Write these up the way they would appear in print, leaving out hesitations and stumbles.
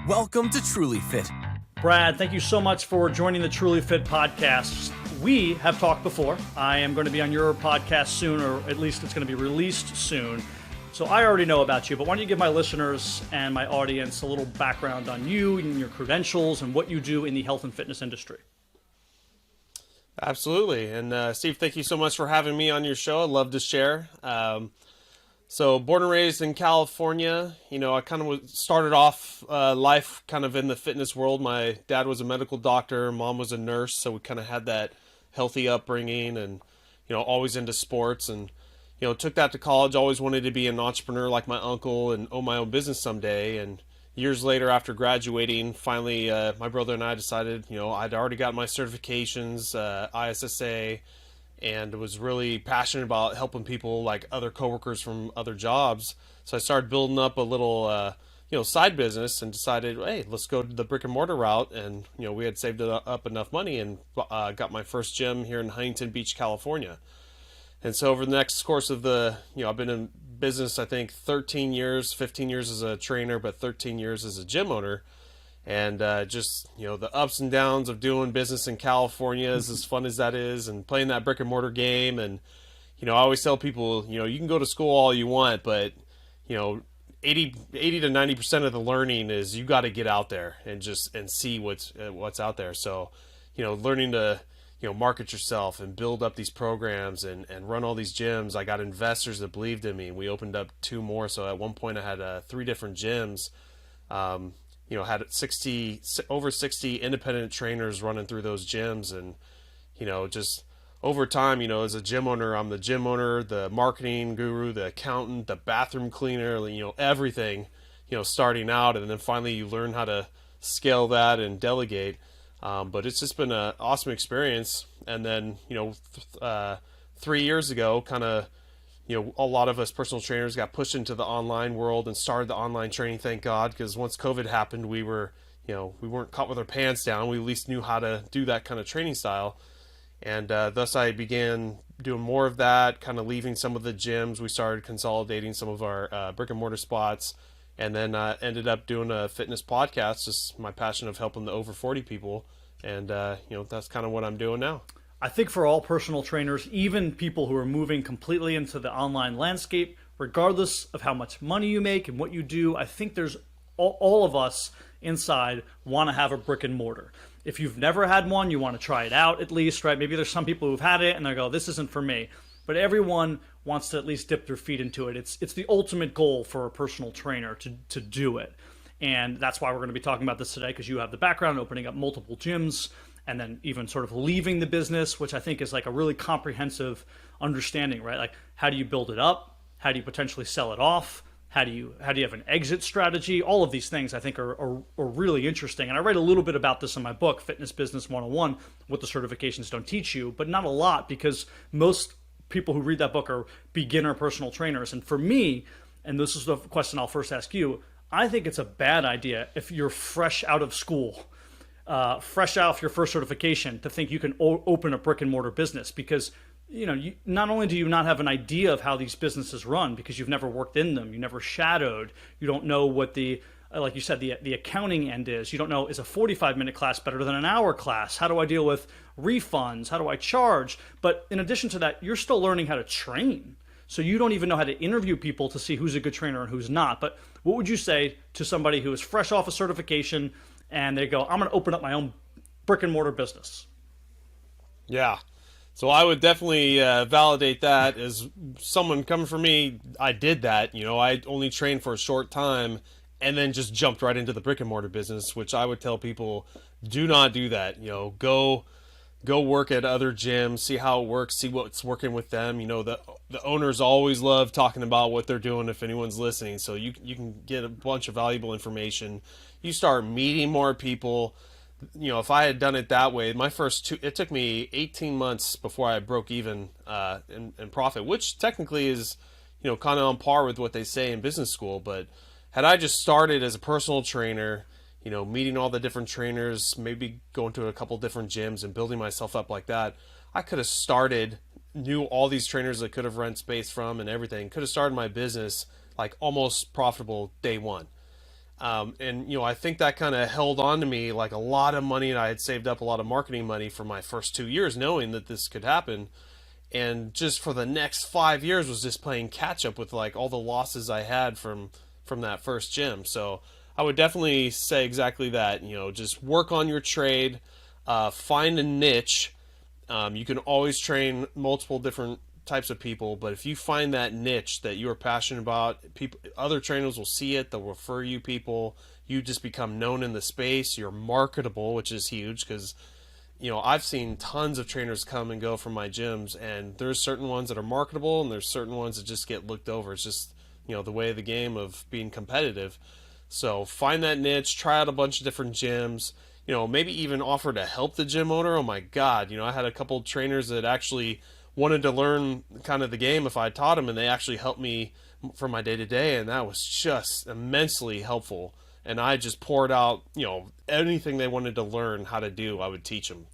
Welcome to TrulyFit. Brad, thank you so much for joining the TrulyFit Podcast. We have talked before. I am going to be on your podcast soon, or at least it's going to be released soon. So I already know about you, but why don't you give my listeners and my audience a little background on you and your credentials and what you do in the health and fitness industry? Absolutely. And Steve, thank you so much for having me on your show. I'd love to share. So born and raised in California, I kind of started off life kind of in the fitness world. My dad was a medical doctor, mom was a nurse, so we kind of had that healthy upbringing and, always into sports and, took that to college, always wanted to be an entrepreneur like my uncle and own my own business someday. And years later after graduating, finally my brother and I decided, I'd already got my certifications, ISSA, and was really passionate about helping people like other coworkers from other jobs. So I started building up a little, side business and decided, hey, let's go to the brick and mortar route. And, we had saved up enough money and got my first gym here in Huntington Beach, California. And so over the next course of I've been in business, I think 13 years, 15 years as a trainer, but 13 years as a gym owner. And the ups and downs of doing business in California is as fun as that is, and playing that brick and mortar game. And, I always tell people, you can go to school all you want, but, 80 to 90% of the learning is you got to get out there and see what's out there. So, learning to, market yourself and build up these programs and run all these gyms. I got investors that believed in me, and we opened up 2 more. So at one point I had 3 different gyms. Had over 60 independent trainers running through those gyms. And, just over time, as a gym owner, I'm the gym owner, the marketing guru, the accountant, the bathroom cleaner, everything, starting out. And then finally you learn how to scale that and delegate. But it's just been an awesome experience. And then, 3 years ago, kind of, a lot of us personal trainers got pushed into the online world and started the online training, thank God, because once COVID happened, we were, we weren't caught with our pants down. We at least knew how to do that kind of training style. And thus I began doing more of that, kind of leaving some of the gyms. We started consolidating some of our brick and mortar spots, and then ended up doing a fitness podcast, just my passion of helping the over 40 people. And, that's kind of what I'm doing now. I think for all personal trainers, even people who are moving completely into the online landscape, regardless of how much money you make and what you do, I think there's all of us inside want to have a brick and mortar. If you've never had one, you want to try it out at least, right? Maybe there's some people who've had it and they go, this isn't for me. But everyone wants to at least dip their feet into it. It's the ultimate goal for a personal trainer to do it. And that's why we're going to be talking about this today, because you have the background opening up multiple gyms and then even sort of leaving the business, which I think is like a really comprehensive understanding, right? Like, how do you build it up? How do you potentially sell it off? How do you have an exit strategy? All of these things I think are really interesting. And I write a little bit about this in my book, Fitness Business 101, what the certifications don't teach you, but not a lot, because most people who read that book are beginner personal trainers. And for me, and this is the question I'll first ask you, I think it's a bad idea if you're fresh out of school, fresh out of your first certification, to think you can open a brick and mortar business, because not only do you not have an idea of how these businesses run because you've never worked in them, you never shadowed, you don't know what the like you said, the accounting end is. You don't know, is a 45-minute class better than an hour class? How do I deal with refunds? How do I charge? But in addition to that, you're still learning how to train. So you don't even know how to interview people to see who's a good trainer and who's not. But what would you say to somebody who is fresh off a certification and they go, I'm going to open up my own brick and mortar business? Yeah. So I would definitely validate that. As someone coming from me, I did that. I only trained for a short time and then just jumped right into the brick and mortar business, which I would tell people, do not do that. Go work at other gyms, see how it works, see what's working with them. The owners always love talking about what they're doing if anyone's listening. So you can get a bunch of valuable information. You start meeting more people. If I had done it that way, my first it took me 18 months before I broke even in profit, which technically is, kind of on par with what they say in business school. But had I just started as a personal trainer, meeting all the different trainers, maybe going to a couple different gyms and building myself up like that, I could have knew all these trainers that could have rent space from and everything, could have started my business like almost profitable day one. And, I think that kind of held on to me like a lot of money, and I had saved up a lot of marketing money for my first 2 years knowing that this could happen. And just for the next 5 years was just playing catch up with like all the losses I had from that first gym. So I would definitely say exactly that. Just work on your trade, find a niche. You can always train multiple different types of people, but if you find that niche that you are passionate about, people, other trainers will see it. They'll refer you people. You just become known in the space. You're marketable, which is huge because I've seen tons of trainers come and go from my gyms, and there's certain ones that are marketable and there's certain ones that just get looked over. It's just, the way of the game of being competitive. So find that niche, try out a bunch of different gyms, maybe even offer to help the gym owner. Oh my God. I had a couple trainers that actually wanted to learn kind of the game if I taught them, and they actually helped me for my day to day. And that was just immensely helpful. And I just poured out, anything they wanted to learn how to do, I would teach them.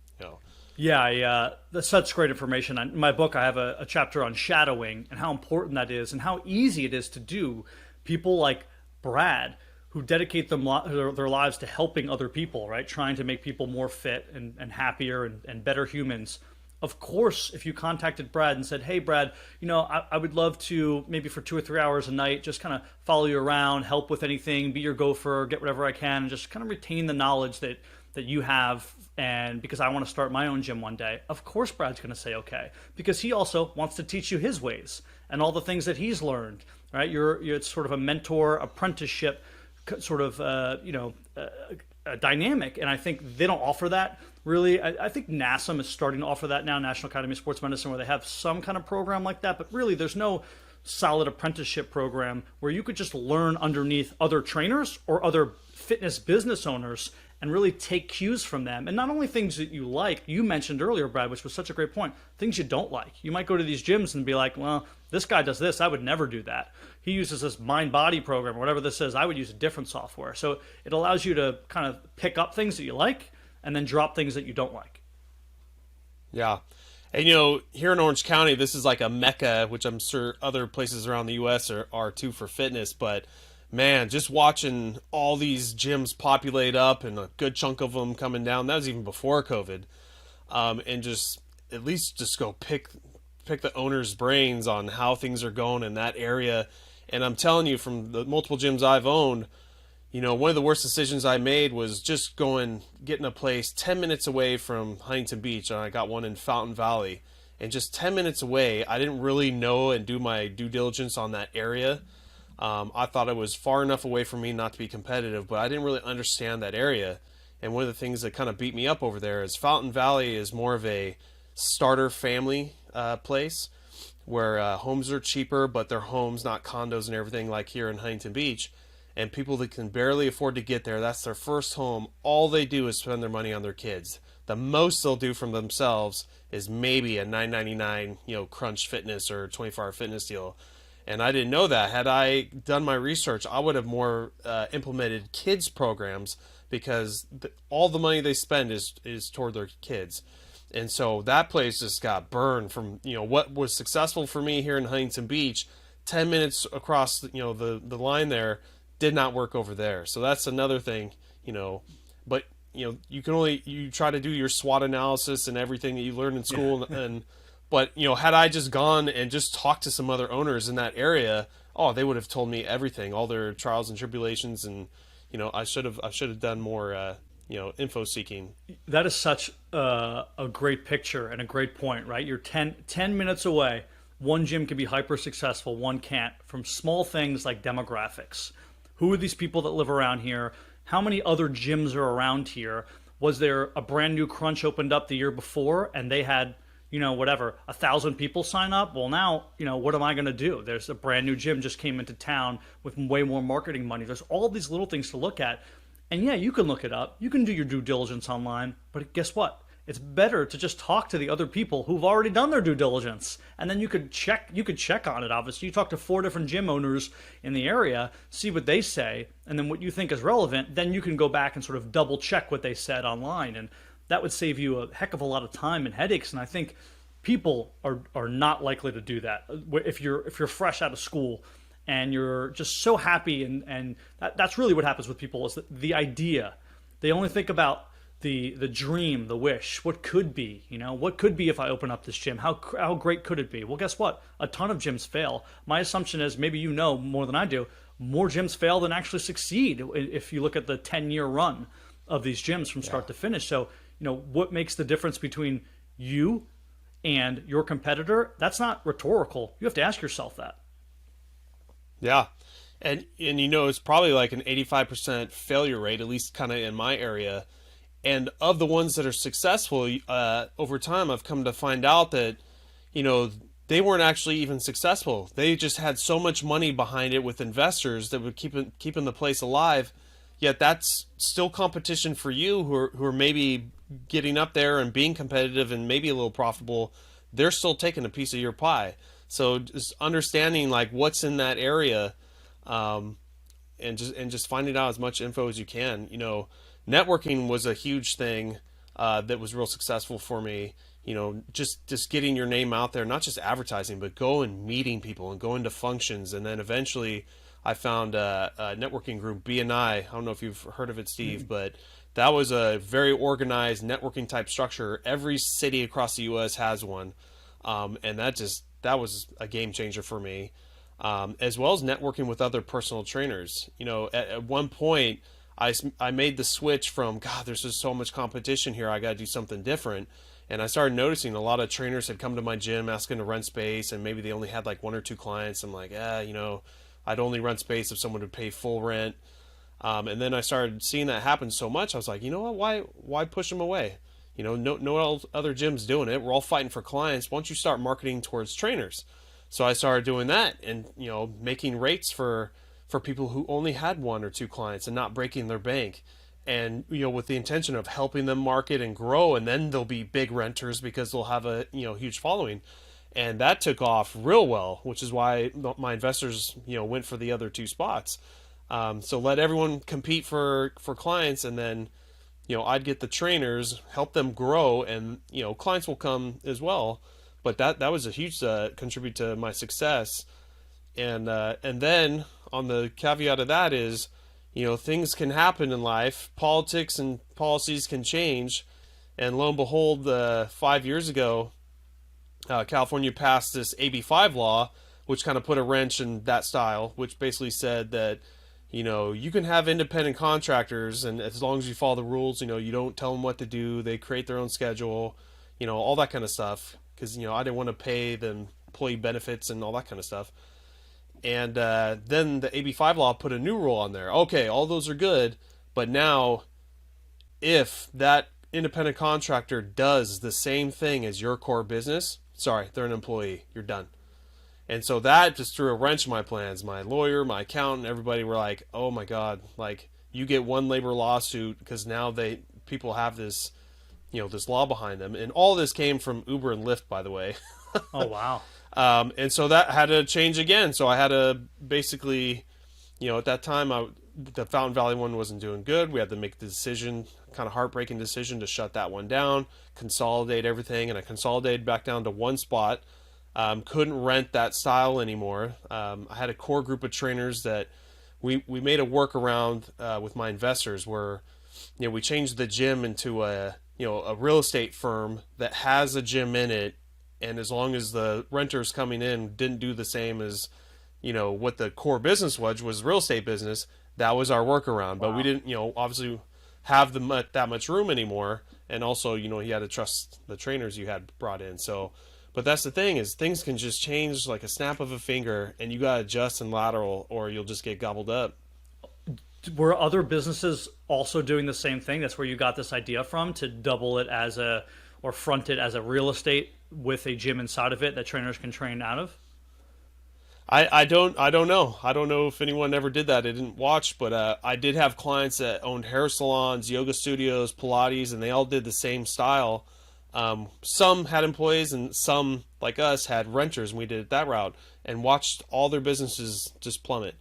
Yeah, that's such great information. In my book, I have a chapter on shadowing and how important that is and how easy it is to do. People like Brad, who dedicate their lives to helping other people, right? Trying to make people more fit and happier and better humans. Of course, if you contacted Brad and said, hey, Brad, I would love to maybe for 2 or 3 hours a night, just kind of follow you around, help with anything, be your gopher, get whatever I can, and just kind of retain the knowledge that you have. And because I want to start my own gym one day, of course, Brad's going to say, okay, because he also wants to teach you his ways and all the things that he's learned, right? It's sort of a mentor apprenticeship sort of, dynamic. And I think they don't offer that really. I think NASM is starting to offer that now, National Academy of Sports Medicine, where they have some kind of program like that. But really, there's no solid apprenticeship program where you could just learn underneath other trainers or other fitness business owners and really take cues from them. And not only things that you like, you mentioned earlier, Brad, which was such a great point, things you don't like. You might go to these gyms and be like, well, this guy does this. I would never do that. He uses this mind-body program or whatever this is. I would use a different software. So it allows you to kind of pick up things that you like and then drop things that you don't like. Yeah. And, here in Orange County, this is like a mecca, which I'm sure other places around the U.S. are too for fitness. But, man, just watching all these gyms populate up and a good chunk of them coming down, that was even before COVID, and just at least just go pick the owner's brains on how things are going in that area. And I'm telling you, from the multiple gyms I've owned, one of the worst decisions I made was just getting a place 10 minutes away from Huntington Beach. And I got one in Fountain Valley. And just 10 minutes away, I didn't really know and do my due diligence on that area. I thought it was far enough away from me not to be competitive, but I didn't really understand that area. And one of the things that kind of beat me up over there is Fountain Valley is more of a starter family place where homes are cheaper, but they're homes, not condos and everything like here in Huntington Beach. And people that can barely afford to get there, that's their first home. All they do is spend their money on their kids. The most they'll do from themselves is maybe a $9.99, Crunch Fitness or 24-hour fitness deal. And I didn't know that. Had I done my research, I would have more implemented kids programs because all the money they spend is toward their kids. And so that place just got burned from, what was successful for me here in Huntington Beach, 10 minutes across, the line there, did not work over there. So that's another thing, but you try to do your SWOT analysis and everything that you learned in school. But had I just gone and just talked to some other owners in that area, they would have told me everything, all their trials and tribulations. And, I should have done more, info seeking. That is such a great picture and a great point, right? You're 10 minutes away. One gym can be hyper successful, one can't, from small things like demographics. Who are these people that live around here? How many other gyms are around here? Was there a brand new Crunch opened up the year before and they had, 1,000 people sign up? Well, now, what am I going to do? There's a brand new gym just came into town with way more marketing money. There's all these little things to look at. And yeah, you can look it up. You can do your due diligence online. But guess what? It's better to just talk to the other people who've already done their due diligence. And then you could check on it, obviously. You talk to 4 different gym owners in the area, see what they say, and then what you think is relevant. Then you can go back and sort of double check what they said online. And that would save you a heck of a lot of time and headaches. And I think people are not likely to do that. If you're fresh out of school and you're just so happy, and that's really what happens with people is the idea. They only think about the dream, the wish, what could be, what could be if I open up this gym? How great could it be? Well, guess what? A ton of gyms fail. My assumption is, maybe you know more than I do, more gyms fail than actually succeed if you look at the 10-year run of these gyms from start to finish. So, what makes the difference between you and your competitor? That's not rhetorical. You have to ask yourself that. Yeah. And it's probably like an 85% failure rate, at least kind of in my area. And of the ones that are successful, over time, I've come to find out that, they weren't actually even successful. They just had so much money behind it with investors that were keeping the place alive. Yet that's still competition for you who are maybe getting up there and being competitive and maybe a little profitable. They're still taking a piece of your pie. So just understanding like what's in that area, and just finding out as much info as you can. Networking was a huge thing that was real successful for me. Just getting your name out there, not just advertising, but going meeting people and going to functions. And then eventually I found a networking group, BNI. I don't know if you've heard of it, Steve, but that was a very organized networking type structure. Every city across the U.S. has one. And that was a game changer for me. As well as networking with other personal trainers. At one point, I made the switch from, God, there's just so much competition here, I got to do something different. And I started noticing a lot of trainers had come to my gym asking to rent space, and maybe they only had like 1 or 2 clients. I'm like, I'd only rent space if someone would pay full rent. And then I started seeing that happen so much, I was like, you know what, why push them away? No other gyms doing it. We're all fighting for clients. Why don't you start marketing towards trainers? So I started doing that and, making rates for people who only had 1 or 2 clients and not breaking their bank. And, with the intention of helping them market and grow, and then they'll be big renters because they'll have a, huge following. And that took off real well, which is why my investors, went for the other 2 spots. So let everyone compete for clients, and then, I'd get the trainers, help them grow, and, clients will come as well. But that was a huge contribute to my success. And then on the caveat of that is, things can happen in life. Politics and policies can change. And lo and behold, 5 years ago, California passed this AB5 law, which kind of put a wrench in that style, which basically said that, you can have independent contractors, and as long as you follow the rules, you don't tell them what to do, they create their own schedule, all that kind of stuff. Because, I didn't want to pay the employee benefits and all that kind of stuff. And then the AB5 law put a new rule on there. Okay, all those are good, but now if that independent contractor does the same thing as your core business, sorry, they're an employee, you're done. And so that just threw a wrench in my plans. My lawyer, my accountant, everybody were like, oh my God, like you get one labor lawsuit because now people have this, this law behind them. And all this came from Uber and Lyft, by the way. Oh, wow. And so that had to change again. So I had to basically, at that time, the Fountain Valley one wasn't doing good. We had to make the decision, kind of heartbreaking decision, to shut that one down, consolidate everything. And I consolidated back down to 1 spot. Couldn't rent that style anymore. I had a core group of trainers that we made a workaround with my investors where, we changed the gym into a real estate firm that has a gym in it. And as long as the renters coming in didn't do the same as, what the core business was real estate business, that was our workaround. Wow. But we didn't, obviously have that much room anymore. And also, you had to trust the trainers you had brought in. So, but that's the thing, is things can just change like a snap of a finger, and you got to adjust and lateral, or you'll just get gobbled up. Were other businesses also doing the same thing? That's where you got this idea from, to double it or front it as a real estate with a gym inside of it that trainers can train out of? I don't know. I don't know if anyone ever did that. I didn't watch, but I did have clients that owned hair salons, yoga studios, Pilates, and they all did the same style. Some had employees, and some, like us, had renters, and we did it that route, and watched all their businesses just plummet.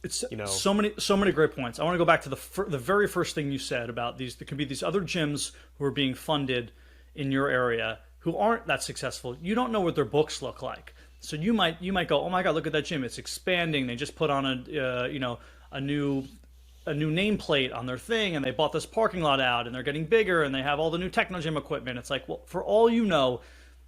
It's so many great points. I want to go back to the very first thing you said about these. There could be these other gyms who are being funded in your area who aren't that successful. You don't know what their books look like. So you might go, oh my God, look at that gym, it's expanding. They just put on a new nameplate on their thing, and they bought this parking lot out, and they're getting bigger, and they have all the new techno gym equipment. It's like, well, for all you know,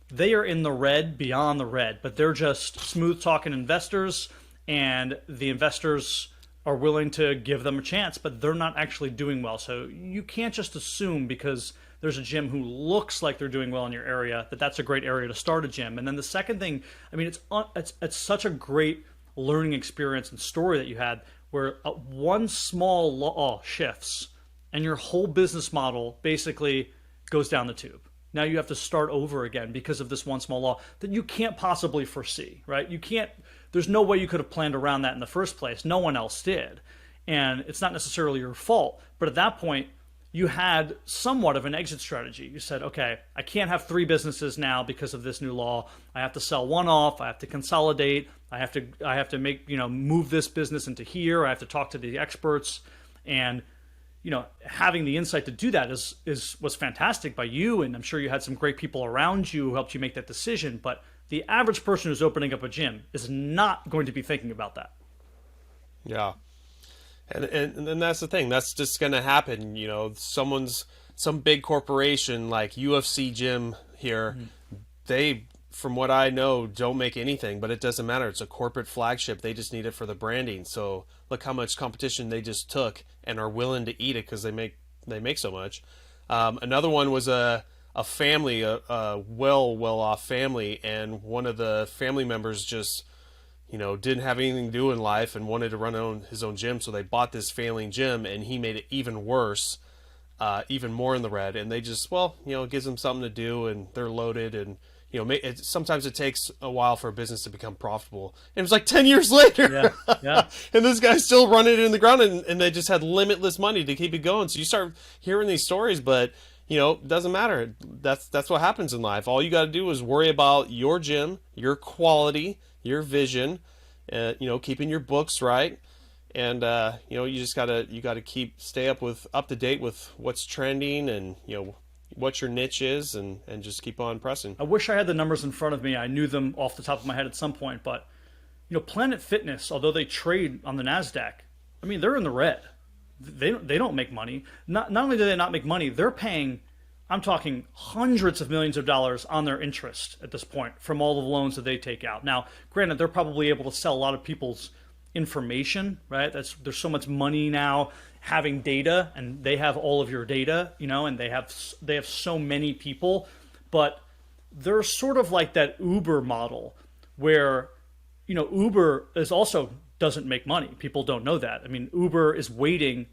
they are in the red beyond the red, but they're just smooth talking investors, and the investors are willing to give them a chance, but they're not actually doing well. So you can't just assume because there's a gym who looks like they're doing well in your area that that's a great area to start a gym. And then the second thing, I mean, it's such a great learning experience and story that you had where one small law shifts and your whole business model basically goes down the tube. Now you have to start over again because of this one small law that you can't possibly foresee, right? There's no way you could have planned around that in the first place. No one else did. And it's not necessarily your fault. But at that point, you had somewhat of an exit strategy. You said, okay, I can't have 3 businesses now because of this new law. I have to sell one off. I have to consolidate. I have to make, move this business into here. I have to talk to the experts. And having the insight to do that was fantastic by you, and I'm sure you had some great people around you who helped you make that decision. But the average person who's opening up a gym is not going to be thinking about that. Yeah, and that's the thing. That's just going to happen. Some big corporation like UFC Gym here, they, from what I know, don't make anything, but it doesn't matter. It's a corporate flagship. They just need it for the branding. So look how much competition they just took and are willing to eat it because they make so much. Another one was a family, a well-off family, and one of the family members just, didn't have anything to do in life and wanted to run his own gym. So they bought this failing gym, and he made it even worse, even more in the red. And they just, it gives them something to do, and they're loaded, and sometimes it takes a while for a business to become profitable. And it was like 10 years later. Yeah. And this guy's still running it in the ground, and they just had limitless money to keep it going. So you start hearing these stories, but, it doesn't matter. That's what happens in life. All you got to do is worry about your gym, your quality, your vision, keeping your books right. And, you just got to stay up to date with what's trending and, what your niche is, and just keep on pressing. I wish I had the numbers in front of me. I knew them off the top of my head at some point, but Planet Fitness, although they trade on the NASDAQ, I mean, they're in the red. They don't make money. Not only do they not make money, they're paying, I'm talking hundreds of millions of dollars on their interest at this point from all the loans that they take out. Now, granted, they're probably able to sell a lot of people's information, right? There's so much money now having data, and they have all of your data, and they have so many people, but they're sort of like that Uber model where, Uber doesn't make money. People don't know that. I mean, Uber is waiting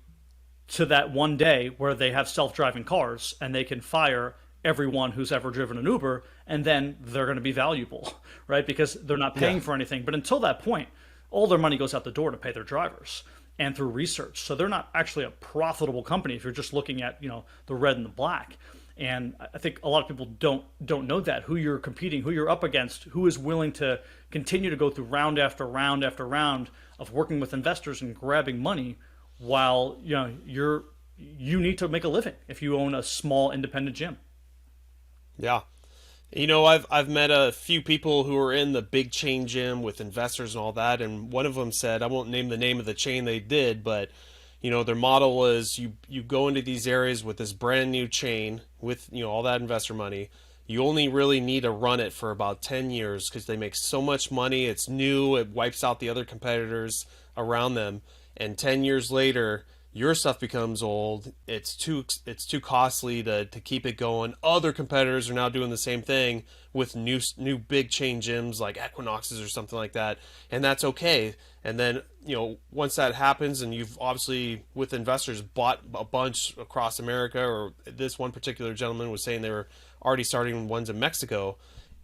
to that one day where they have self-driving cars and they can fire everyone who's ever driven an Uber, and then they're going to be valuable, right? Because they're not paying for anything. But until that point, all their money goes out the door to pay their drivers and through research. So they're not actually a profitable company if you're just looking at, the red and the black. And I think a lot of people don't know that, who you're competing, who you're up against, who is willing to continue to go through round after round after round of working with investors and grabbing money while, you need to make a living if you own a small independent gym. Yeah. I've met a few people who are in the big chain gym with investors and all that, and one of them said, I won't name the name of the chain they did, but their model was you go into these areas with this brand new chain with all that investor money. You only really need to run it for about 10 years because they make so much money. It's new. It wipes out the other competitors around them. And 10 years later, your stuff becomes old. It's too costly to keep it going. Other competitors are now doing the same thing with new big chain gyms like Equinoxes or something like that, and that's okay. And then once that happens, and you've obviously with investors bought a bunch across America, or this one particular gentleman was saying they were already starting ones in Mexico.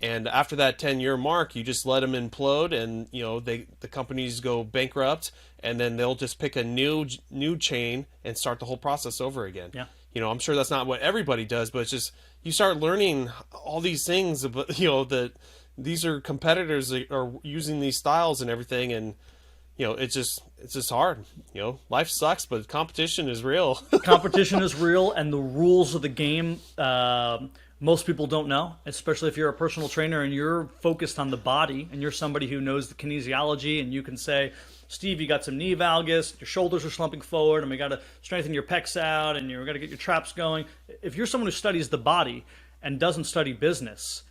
And after that 10-year mark, you just let them implode, and the companies go bankrupt, and then they'll just pick a new chain and start the whole process over again. Yeah. I'm sure that's not what everybody does, but it's just you start learning all these things about that these are competitors that are using these styles and everything, and it's just hard. Life sucks, but competition is real. Competition is real, and the rules of the game most people don't know, especially if you're a personal trainer and you're focused on the body and you're somebody who knows the kinesiology, and you can say, Steve, you got some knee valgus, your shoulders are slumping forward, and we got to strengthen your pecs out, and you're got to get your traps going. If you're someone who studies the body and doesn't study business,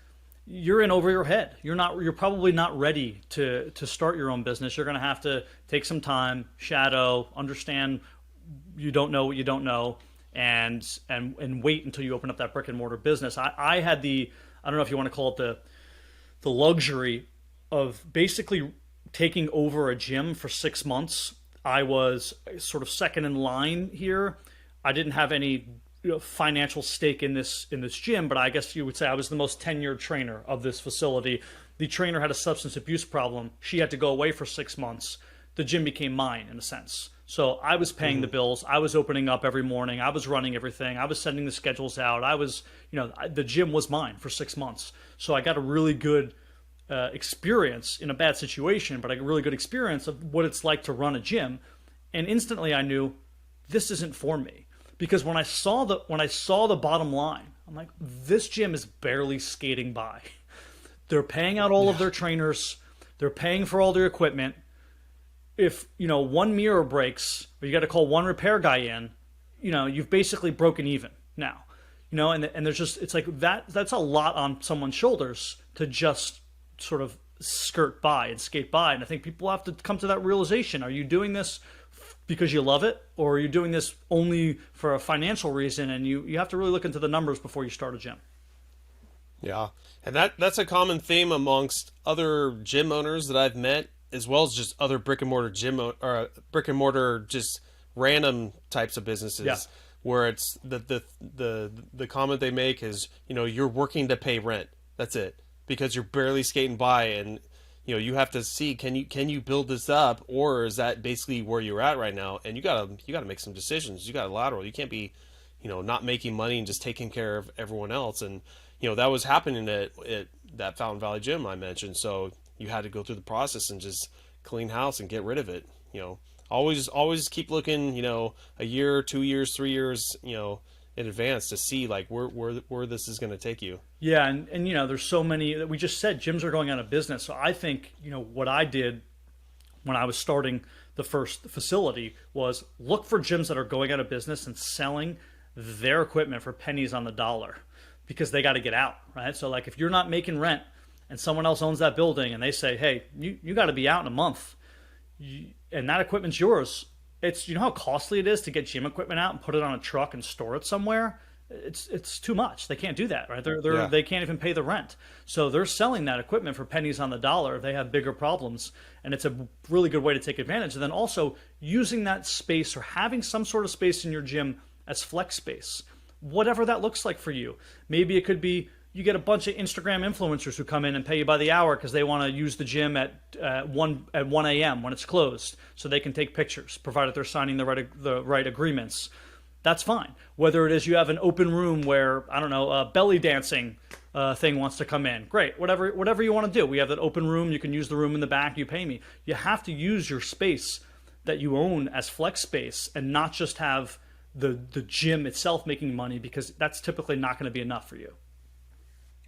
you're in over your head. You're probably not ready to start your own business. You're going to have to take some time, shadow, understand you don't know what you don't know, and wait until you open up that brick and mortar business. I had I don't know if you want to call it the luxury of basically taking over a gym for 6 months. I was sort of second in line here. I didn't have any financial stake in this gym, but I guess you would say I was the most tenured trainer of this facility. The trainer had a substance abuse problem. She had to go away for 6 months. The gym became mine in a sense. So I was paying the bills. I was opening up every morning. I was running everything. I was sending the schedules out. The gym was mine for 6 months. So I got a really good experience in a bad situation, but a really good experience of what it's like to run a gym. And instantly I knew this isn't for me, because when I saw the bottom line, I'm like, this gym is barely skating by. They're paying out all of their trainers. They're paying for all their equipment. If, one mirror breaks, or you got to call one repair guy in, you've basically broken even now, and there's just, it's like that's a lot on someone's shoulders to just sort of skirt by and skate by. And I think people have to come to that realization. Are you doing this because you love it, or are you doing this only for a financial reason? And you have to really look into the numbers before you start a gym. Yeah. And that's a common theme amongst other gym owners that I've met, as well as just other brick and mortar just random types of businesses. Yeah. Where it's the comment they make is, you're working to pay rent. That's it. Because you're barely skating by, and you have to see, can you build this up, or is that basically where you're at right now? And you gotta make some decisions. You gotta lateral. You can't be, not making money and just taking care of everyone else. And that was happening at that Fountain Valley gym I mentioned. So you had to go through the process and just clean house and get rid of it. Always keep looking, a year, 2 years, 3 years, in advance to see like where this is going to take you. Yeah. And there's so many that we just said gyms are going out of business. So I think, what I did when I was starting the first facility was look for gyms that are going out of business and selling their equipment for pennies on the dollar, because they got to get out, right? So like if you're not making rent and someone else owns that building and they say, hey, you got to be out in a month, and that equipment's yours. It's, how costly it is to get gym equipment out and put it on a truck and store it somewhere. It's too much. They can't do that, right? They can't even pay the rent. So they're selling that equipment for pennies on the dollar. They have bigger problems, and it's a really good way to take advantage. And then also using that space or having some sort of space in your gym as flex space, whatever that looks like for you. Maybe it could be you get a bunch of Instagram influencers who come in and pay you by the hour because they want to use the gym at 1 a.m. when it's closed, so they can take pictures, provided they're signing the right agreements. That's fine. Whether it is you have an open room where, I don't know, a belly dancing thing wants to come in, great. Whatever you want to do. We have that open room. You can use the room in the back. You pay me. You have to use your space that you own as flex space, and not just have the gym itself making money, because that's typically not going to be enough for you.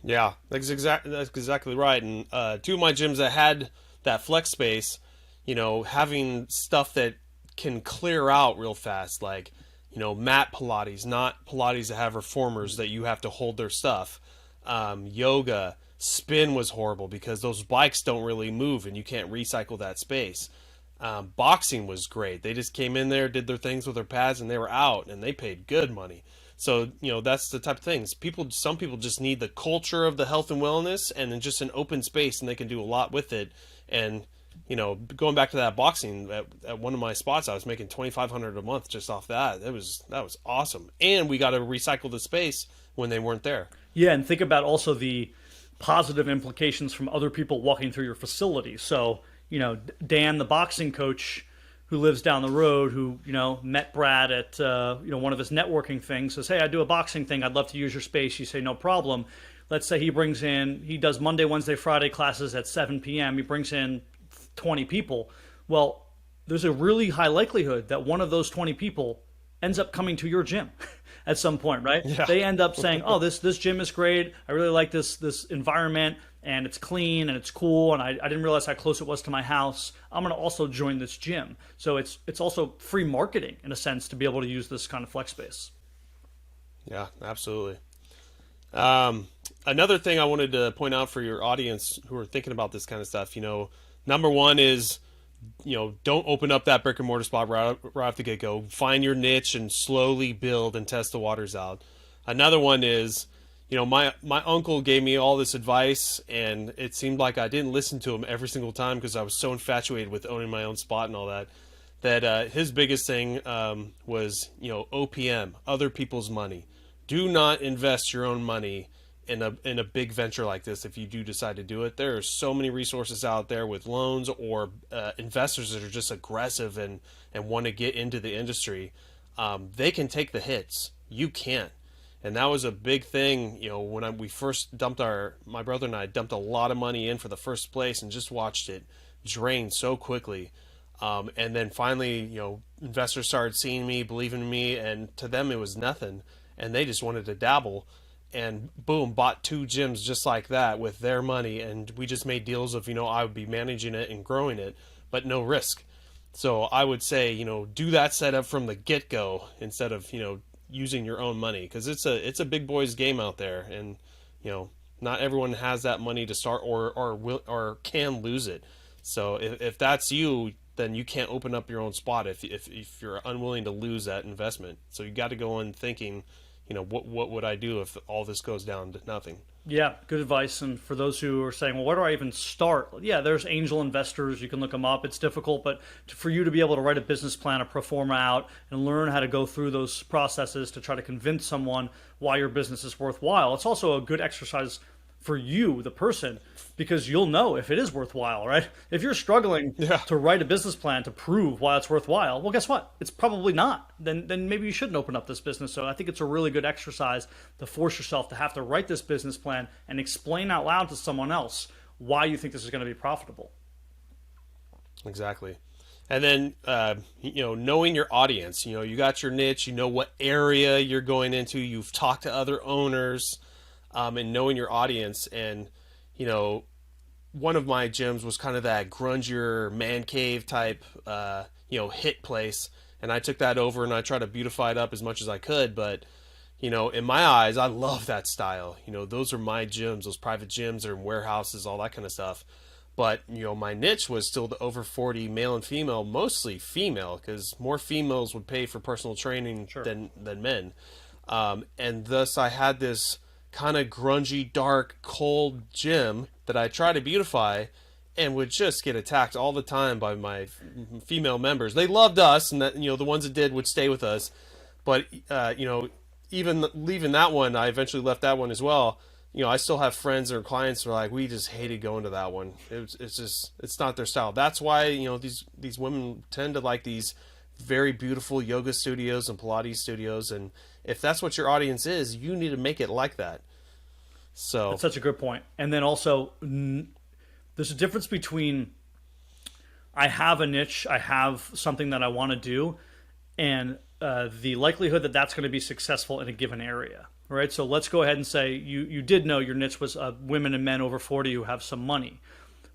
Yeah, that's exactly right. And two of my gyms that had that flex space, having stuff that can clear out real fast, like, mat Pilates, not Pilates that have reformers that you have to hold their stuff. Yoga, spin was horrible because those bikes don't really move and you can't recycle that space. Boxing was great. They just came in there, did their things with their pads, and they were out, and they paid good money. So, that's the type of things. Some people just need the culture of the health and wellness, and then just an open space, and they can do a lot with it. And, going back to that boxing, at one of my spots, I was making $2,500 a month just off that. That was awesome. And we got to recycle the space when they weren't there. Yeah, and think about also the positive implications from other people walking through your facility. So, Dan, the boxing coach, who lives down the road, who, met Brad at, one of his networking things, says, hey, I do a boxing thing. I'd love to use your space. You say, no problem. Let's say he does Monday, Wednesday, Friday classes at 7 p.m. He brings in 20 people. Well, there's a really high likelihood that one of those 20 people ends up coming to your gym at some point, right? Yeah. They end up saying, oh, this gym is great. I really like this environment, and it's clean and it's cool, and I didn't realize how close it was to my house. I'm going to also join this gym. So it's also free marketing in a sense to be able to use this kind of flex space. Yeah, absolutely. Another thing I wanted to point out for your audience who are thinking about this kind of stuff, number one is, don't open up that brick and mortar spot right off the get go. Find your niche and slowly build and test the waters out. Another one is, my uncle gave me all this advice, and it seemed like I didn't listen to him every single time because I was so infatuated with owning my own spot and all that. That his biggest thing was, OPM, other people's money. Do not invest your own money in a big venture like this. If you do decide to do it, there are so many resources out there with loans or investors that are just aggressive and want to get into the industry. They can take the hits. You can't. And that was a big thing, when we first dumped my brother and I dumped a lot of money in for the first place and just watched it drain so quickly. And then finally, investors started seeing me, believing in me, and to them it was nothing. And they just wanted to dabble, and boom, bought 2 gyms just like that with their money. And we just made deals of, I would be managing it and growing it, but no risk. So I would say, do that setup from the get-go instead of, using your own money, because it's a big boys game out there, and not everyone has that money to start or can lose it. So if that's you, then you can't open up your own spot if you're unwilling to lose that investment. So you got to go in thinking, what would I do if all this goes down to nothing? Yeah, good advice. And for those who are saying, well, where do I even start? Yeah, there's angel investors. You can look them up. It's difficult, but for you to be able to write a business plan, a pro forma out, and learn how to go through those processes to try to convince someone why your business is worthwhile, it's also a good exercise for you, the person, because you'll know if it is worthwhile, right? If you're struggling to write a business plan to prove why it's worthwhile, well, guess what? It's probably not. Then maybe you shouldn't open up this business. So I think it's a really good exercise to force yourself to have to write this business plan and explain out loud to someone else why you think this is going to be profitable. Exactly. And then, knowing your audience, you got your niche, what area you're going into, you've talked to other owners, and knowing your audience. And, one of my gyms was kind of that grungier man cave type, hit place. And I took that over and I tried to beautify it up as much as I could. But, in my eyes, I love that style. Those are my gyms, those private gyms or warehouses, all that kind of stuff. But, my niche was still the over 40 male and female, mostly female, because more females would pay for personal training than men. And thus I had this kind of grungy, dark, cold gym that I try to beautify and would just get attacked all the time by my female members. They loved us, and that, the ones that did would stay with us. But, even leaving that one, I eventually left that one as well. I still have friends or clients who are like, we just hated going to that one. It's not their style. That's why, these women tend to like these very beautiful yoga studios and Pilates studios. And if that's what your audience is, you need to make it like that. So that's such a good point. And then also, there's a difference between I have a niche, I have something that I want to do, and the likelihood that that's going to be successful in a given area. Right, so let's go ahead and say you did know your niche was women and men over 40 who have some money,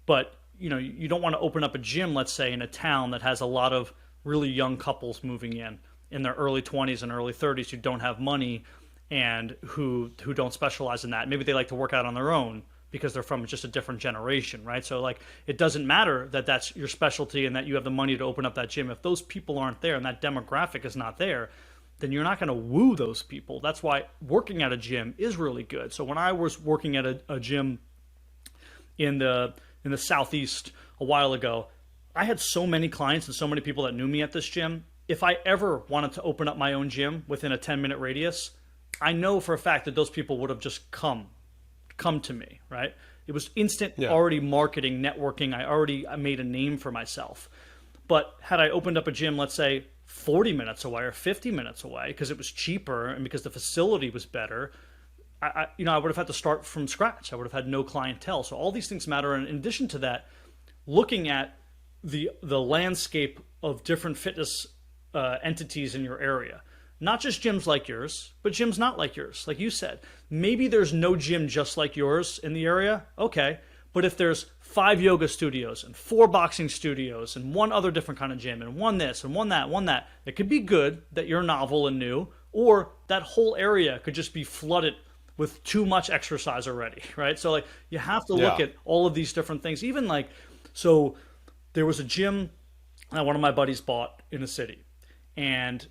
but you don't want to open up a gym, let's say, in a town that has a lot of really young couples moving in their early 20s and early 30s who don't have money and who don't specialize in that. Maybe they like to work out on their own because they're from just a different generation, right? So like it doesn't matter that that's your specialty and that you have the money to open up that gym. If those people aren't there and that demographic is not there, then you're not going to woo those people. That's why working at a gym is really good. So when I was working at a gym in the Southeast a while ago, I had so many clients and so many people that knew me at this gym. If I ever wanted to open up my own gym within a 10-minute radius, I know for a fact that those people would have just come to me, right? It was instant already marketing, networking. I made a name for myself. But had I opened up a gym, let's say 40 minutes away or 50 minutes away because it was cheaper and because the facility was better, I would have had to start from scratch. I would have had no clientele. So all these things matter. And in addition to that, looking at the landscape of different fitness entities in your area. not just gyms like yours, but gyms not like yours. Like you said, maybe there's no gym just like yours in the area. Okay. But if there's 5 yoga studios and 4 boxing studios and 1 other different kind of gym and 1 this and 1 that, it could be good that you're novel and new, or that whole area could just be flooded with too much exercise already, right? So like you have to look at all of these different things. Even like, so there was a gym that one of my buddies bought in a city, and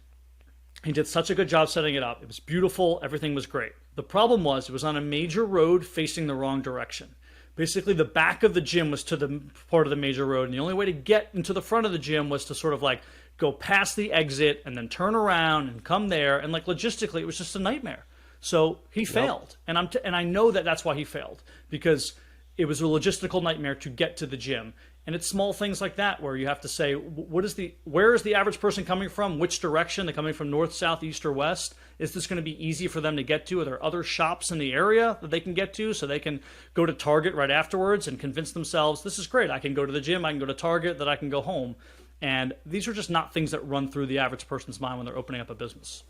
he did such a good job setting it up. It was beautiful. Everything was great. The problem was it was on a major road facing the wrong direction. Basically, the back of the gym was to the part of the major road, and the only way to get into the front of the gym was to sort of like go past the exit and then turn around and come there. And like logistically, it was just a nightmare. So he failed, and I know that that's why he failed, because it was a logistical nightmare to get to the gym. And it's small things like that where you have to say, where is the average person coming from? Which direction? They're coming from north, south, east, or west? Is this going to be easy for them to get to? Are there other shops in the area that they can get to so they can go to Target right afterwards and convince themselves, this is great. I can go to the gym, I can go to Target, that I can go home. And these are just not things that run through the average person's mind when they're opening up a business.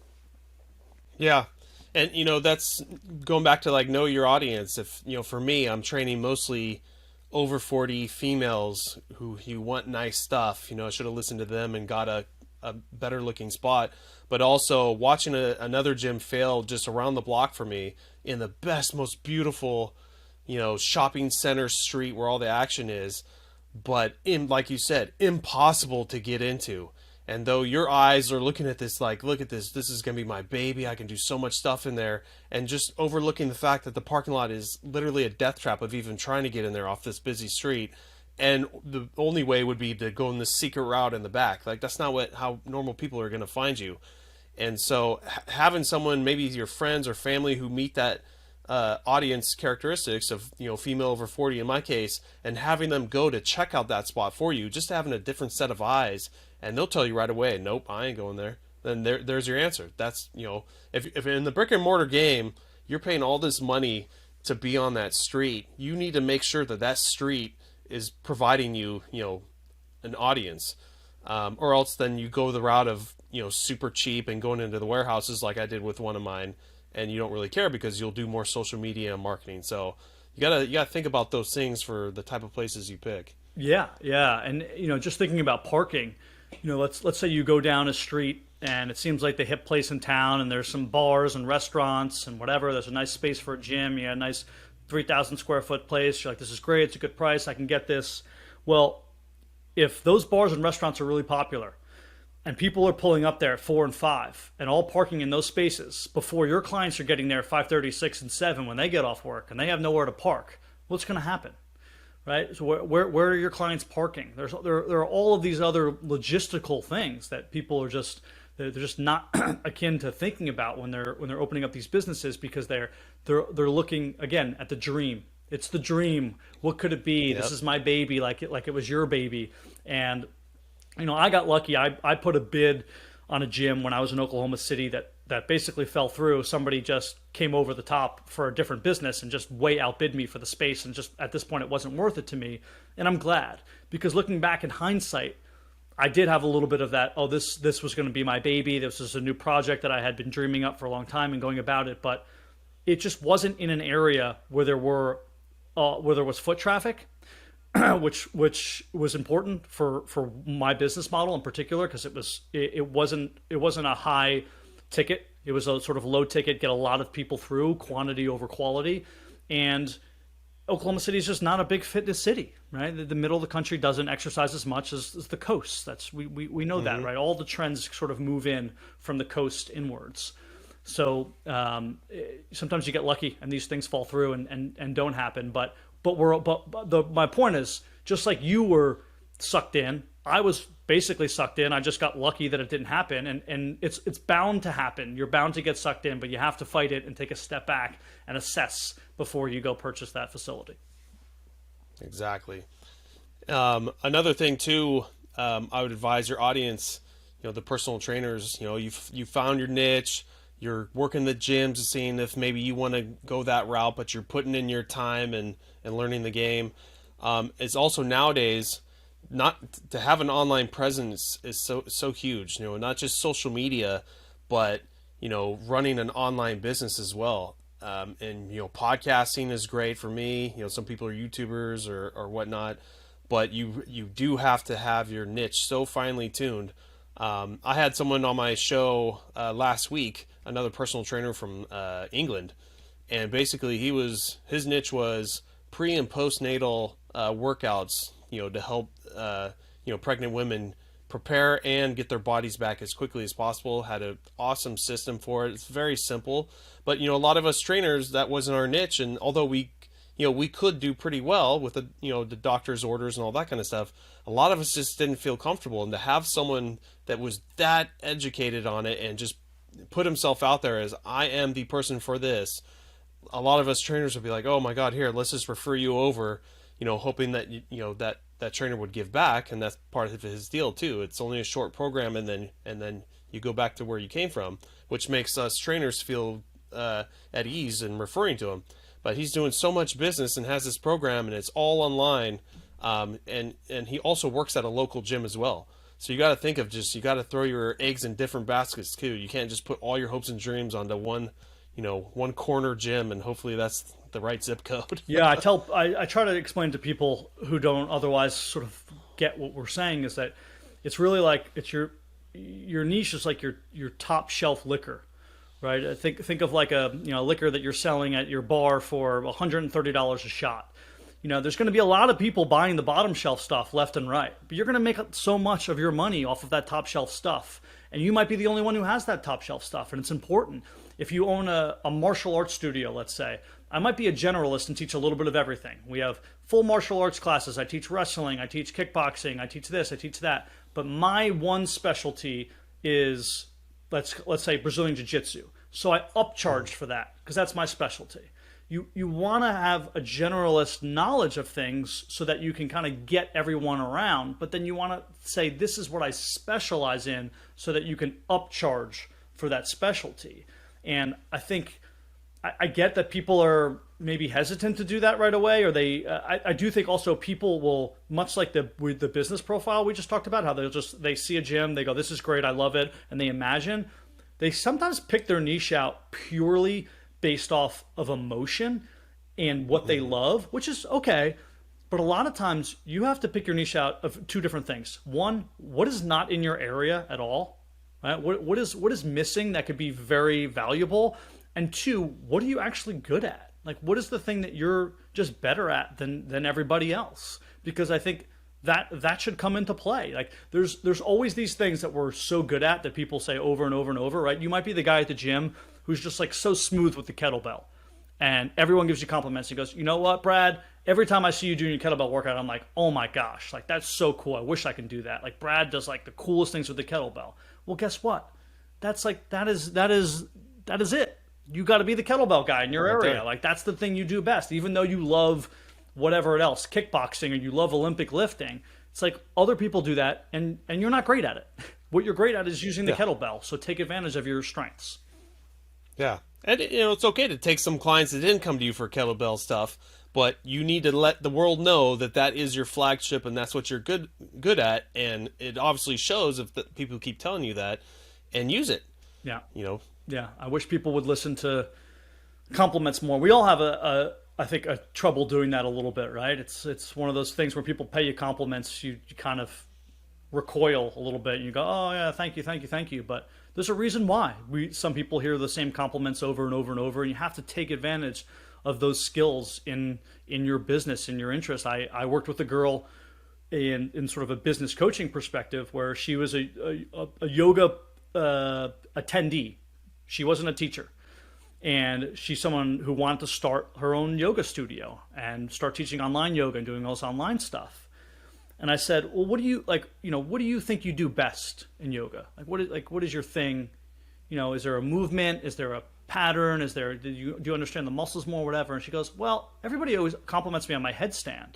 Yeah. And, that's going back to like know your audience. If, for me, I'm training mostly over 40 females who want nice stuff. I should have listened to them and got a better looking spot. But also watching another gym fail just around the block for me in the best, most beautiful, shopping center street where all the action is, but like you said, impossible to get into. And though your eyes are looking at this, like, look at this, this is going to be my baby, I can do so much stuff in there, and just overlooking the fact that the parking lot is literally a death trap of even trying to get in there off this busy street. And the only way would be to go in this secret route in the back. Like, that's not how normal people are going to find you. And so having someone, maybe your friends or family, who meet that audience characteristics of, female over 40 in my case, and having them go to check out that spot for you, just having a different set of eyes, and they'll tell you right away, nope, I ain't going there. Then there's your answer. That's, if in the brick and mortar game, you're paying all this money to be on that street, you need to make sure that street is providing you, an audience. Or else then you go the route of, super cheap and going into the warehouses like I did with one of mine, and you don't really care because you'll do more social media and marketing. So you gotta think about those things for the type of places you pick. Yeah. And, just thinking about parking, let's say you go down a street and it seems like the hip place in town, and there's some bars and restaurants and whatever. There's a nice space for a gym. You got a nice 3,000 square foot place. You're like, this is great. It's a good price. I can get this. Well, if those bars and restaurants are really popular and people are pulling up there at 4 and 5 and all parking in those spaces before your clients are getting there at 5:30, 6, and 7 when they get off work and they have nowhere to park, what's going to happen? Right? So where are your clients parking? There are all of these other logistical things that people are they're just not akin to thinking about when they're opening up these businesses, because they're looking again at the dream. It's the dream. What could it be? Yep. This is my baby, like it was your baby. And I got lucky. I put a bid on a gym when I was in Oklahoma City that basically fell through. Somebody just came over the top for a different business and just way outbid me for the space. And just at this point, it wasn't worth it to me. And I'm glad, because looking back in hindsight, I did have a little bit of that. Oh, this was going to be my baby. This was a new project that I had been dreaming up for a long time and going about it. But it just wasn't in an area where there was foot traffic, which was important for my business model in particular, because it wasn't a high ticket. It was a sort of low ticket, get a lot of people through, quantity over quality. And Oklahoma City is just not a big fitness city, right? The middle of the country doesn't exercise as much as the coast. We know mm-hmm. that, right? All the trends sort of move in from the coast inwards. So sometimes you get lucky and these things fall through and don't happen. But my point is, just like you were sucked in, I was basically sucked in. I just got lucky that it didn't happen, and it's bound to happen. You're bound to get sucked in, but you have to fight it and take a step back and assess before you go purchase that facility. Exactly. Another thing too, I would advise your audience, the personal trainers, you found your niche, you're working the gyms, seeing if maybe you want to go that route, but you're putting in your time and learning the game. It's also nowadays, not to have an online presence is so huge, not just social media, but running an online business as well. And podcasting is great for me. Some people are YouTubers or whatnot, but you do have to have your niche so finely tuned. I had someone on my show last week, another personal trainer from England, and basically his niche was pre and postnatal workouts, to help pregnant women prepare and get their bodies back as quickly as possible. Had an awesome system for it. It's very simple, but a lot of us trainers, that wasn't our niche, and although we could do pretty well with the doctor's orders and all that kind of stuff, a lot of us just didn't feel comfortable. And to have someone that was that educated on it and just put himself out there as, I am the person for this, a lot of us trainers would be like, oh my God, here, let's just refer you over, hoping that that trainer would give back. And that's part of his deal too. It's only a short program, and then you go back to where you came from, which makes us trainers feel at ease in referring to him. But he's doing so much business and has this program, and it's all online. And he also works at a local gym as well. So you got to think of you got to throw your eggs in different baskets too. You can't just put all your hopes and dreams onto one corner gym, and hopefully that's the right zip code. Yeah, I try to explain to people who don't otherwise sort of get what we're saying, is that it's really like it's your niche is like your top shelf liquor, right? Think of like a liquor that you're selling at your bar for $130 a shot. There's going to be a lot of people buying the bottom shelf stuff left and right, but you're going to make so much of your money off of that top shelf stuff, and you might be the only one who has that top shelf stuff, and it's important. If you own a martial arts studio, let's say, I might be a generalist and teach a little bit of everything. We have full martial arts classes. I teach wrestling, I teach kickboxing, I teach this, I teach that. But my one specialty is, let's say, Brazilian Jiu-Jitsu. So I upcharge for that because that's my specialty. You want to have a generalist knowledge of things so that you can kind of get everyone around, but then you want to say, this is what I specialize in, so that you can upcharge for that specialty. And I think I get that people are maybe hesitant to do that right away, or I do think also people will, much like with the business profile we just talked about, how they see a gym, they go, this is great, I love it, and they imagine. They sometimes pick their niche out purely based off of emotion and what they love, which is okay. But a lot of times you have to pick your niche out of two different things. One, what is not in your area at all? Right? What is missing that could be very valuable? And two, what are you actually good at? Like, what is the thing that you're just better at than everybody else? Because I think that should come into play. Like, there's always these things that we're so good at that people say over and over and over, right? You might be the guy at the gym who's just like so smooth with the kettlebell, and everyone gives you compliments. He goes, you know what, Brad? Every time I see you doing your kettlebell workout, I'm like, oh my gosh, like that's so cool. I wish I can do that. Like, Brad does like the coolest things with the kettlebell. Well, guess what? That's like that is it. You got to be the kettlebell guy in your area. There. Like, that's the thing you do best. Even though you love whatever else, kickboxing, or you love Olympic lifting, it's like other people do that, and you're not great at it. What you're great at is using the kettlebell. So take advantage of your strengths. Yeah. And it's okay to take some clients that didn't come to you for kettlebell stuff, but you need to let the world know that is your flagship and that's what you're good at, and it obviously shows if the people keep telling you that, and use it. Yeah. Yeah. I wish people would listen to compliments more. We all have I think a trouble doing that a little bit, right? It's one of those things where people pay you compliments, you kind of recoil a little bit, and you go, oh yeah, thank you. But there's a reason why. Some people hear the same compliments over and over and over, and you have to take advantage of those skills in your business, in your interest. I worked with a girl in sort of a business coaching perspective, where she was a yoga attendee. She wasn't a teacher. And she's someone who wanted to start her own yoga studio and start teaching online yoga and doing all this online stuff. And I said, well, what do you think you do best in yoga? What is your thing? Is there a movement? Is there a pattern? Do you understand the muscles more, whatever? And she goes, well, everybody always compliments me on my headstand.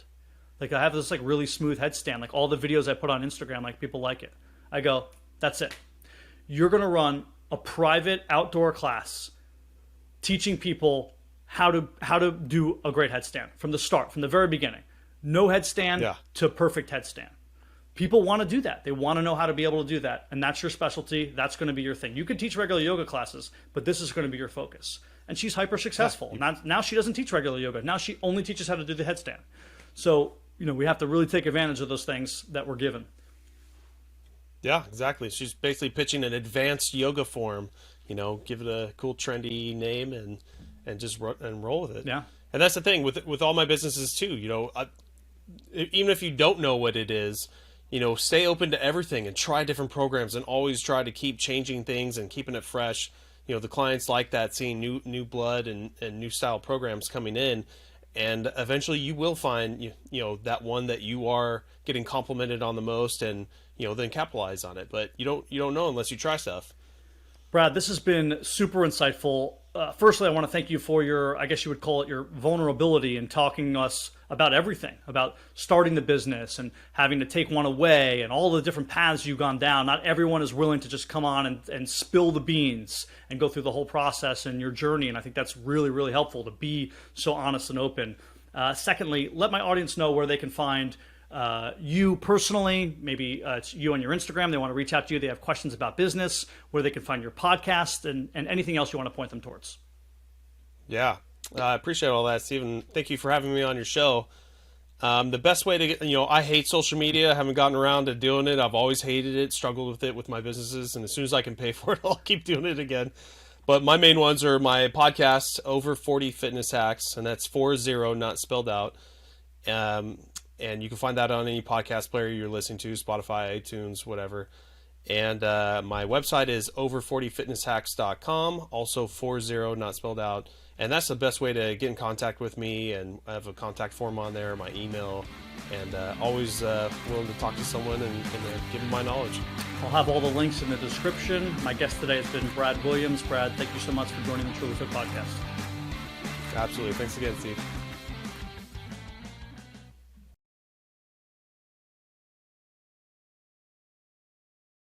Like, I have this like really smooth headstand. Like, all the videos I put on Instagram, like, people like it. I go, that's it. You're going to run a private outdoor class teaching people how to do a great headstand from the start, from the very beginning. No headstand to perfect headstand. people want to do that. They want to know how to be able to do that. And that's your specialty. That's going to be your thing. You could teach regular yoga classes, but this is going to be your focus. And she's hyper successful. Now she doesn't teach regular yoga. Now she only teaches how to do the headstand. So, we have to really take advantage of those things that we're given. Yeah, exactly. She's basically pitching an advanced yoga form, give it a cool, trendy name and just roll with it. Yeah. And that's the thing with all my businesses too, even if you don't know what it is, stay open to everything and try different programs and always try to keep changing things and keeping it fresh. The clients like that, seeing new blood and new style programs coming in. And eventually you will find, that one that you are getting complimented on the most and, then capitalize on it. But you don't know unless you try stuff. Brad, this has been super insightful. Firstly, I want to thank you for your, I guess you would call it your vulnerability in talking to us about everything, about starting the business and having to take one away and all the different paths you've gone down. Not everyone is willing to just come on and spill the beans and go through the whole process and your journey. And I think that's really, really helpful to be so honest and open. Secondly, let my audience know where they can find you personally. Maybe it's you on your Instagram. They want to reach out to you. They have questions about business, where they can find your podcast and anything else you want to point them towards. Yeah, I appreciate all that, Stephen. Thank you for having me on your show. The best way to get, I hate social media. I haven't gotten around to doing it. I've always hated it, struggled with it with my businesses. And as soon as I can pay for it, I'll keep doing it again. But my main ones are my podcast, Over 40 Fitness Hacks, and that's 40, not spelled out. And you can find that on any podcast player you're listening to, Spotify, iTunes, whatever. And my website is over40fitnesshacks.com, also 40, not spelled out. And that's the best way to get in contact with me. And I have a contact form on there, my email, and always willing to talk to someone and give them my knowledge. I'll have all the links in the description. My guest today has been Brad Williams. Brad, thank you so much for joining the TrulyFit Podcast. Absolutely. Thanks again, Steve.